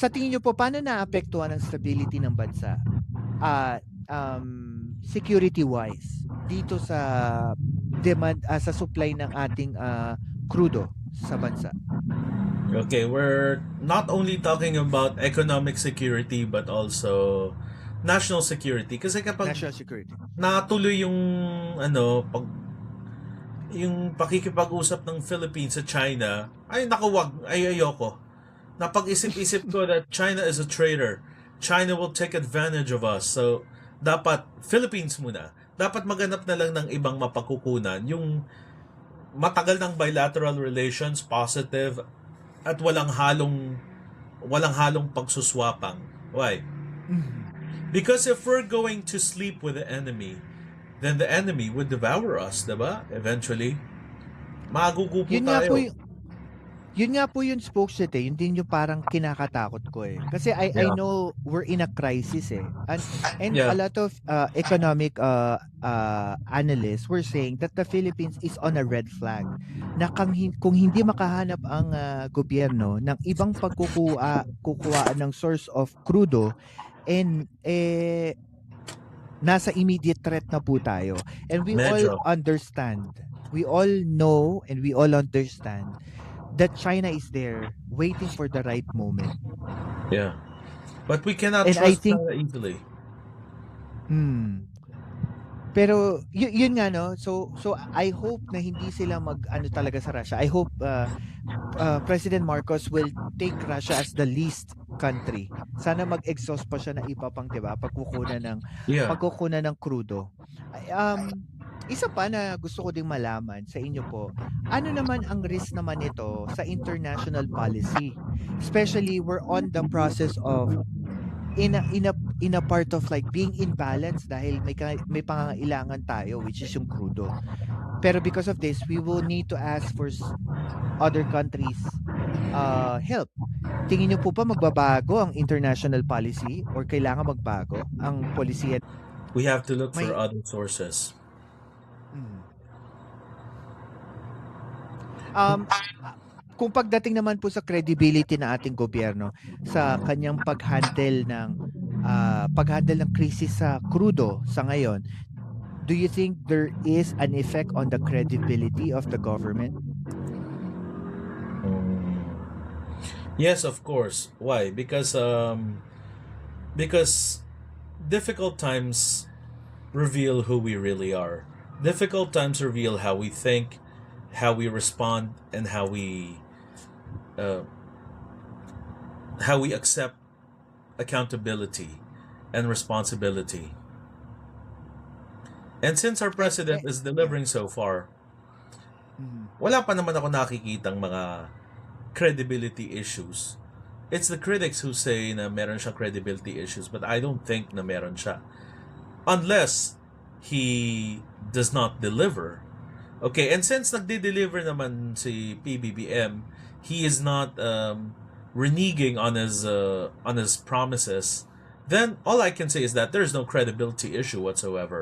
sa tingin niyo po paano naapektuhan ang stability ng bansa, security-wise dito sa sa supply ng ating crudo sa bansa? Okay, we're not only talking about economic security but also national security kasi kapag National security. natuloy yung pag yung pakikipag-usap ng Philippines sa China, ay naku wag, ay ayoko. Napag-isip-isip ko that China is a traitor. China will take advantage of us. So, dapat Philippines muna. Dapat maganap na lang ng ibang mapagkukunan. Yung matagal ng bilateral relations, positive, at walang halong pagsuswapang. Why? Because if we're going to sleep with the enemy, then the enemy would devour us, diba? Eventually. Magugupo Yun nga po tayo. yun nga po yung spokesman yun din yung parang kinakatakot ko eh. Kasi I Yeah. know we're in a crisis eh. And a Yeah. lot of economic analysts were saying that the Philippines is on a red flag. Na kung hindi makahanap ang gobyerno ng ibang kukuhaan ng source of crudo and nasa immediate threat na po tayo. And we all Medyo. understand. We all know and we all understand that China is there waiting for the right moment. Yeah. But we cannot And I trust think China easily. pero yun nga no. So I hope na hindi sila talaga sa Russia. I hope President Marcos will take Russia as the least country. Sana mag-exhaust pa siya ng iba pang 'di ba Yeah. pagkukunan ng crudo. Isa pa na gusto ko ding malaman sa inyo po, ano naman ang risk naman nito sa international policy? Especially we're on the process of in a part of like being in balance dahil may pangangailangan tayo which is yung crudo. Pero because of this, we will need to ask for other countries help. Tingin niyo po ba magbabago ang international policy or kailangan magbago ang polisiya? We have to look for May other sources. Kung pagdating naman po sa credibility ng ating gobyerno sa kanyang pag-handle ng krisis sa crudo sa ngayon, do you think there is an effect on the credibility of the government? Yes, of course. Why? Because difficult times reveal who we really are. Difficult times reveal how we think, how we respond, and how we accept accountability and responsibility. And since our president is delivering so far, wala pa naman ako nakikitang mga credibility issues. It's the critics who say na meron siyang credibility issues, but I don't think na meron siya. Unless he does not deliver. Okay, and since nagde-deliver naman si PBBM, he is not reneging on his promises, then all I can say is that there's no credibility issue whatsoever.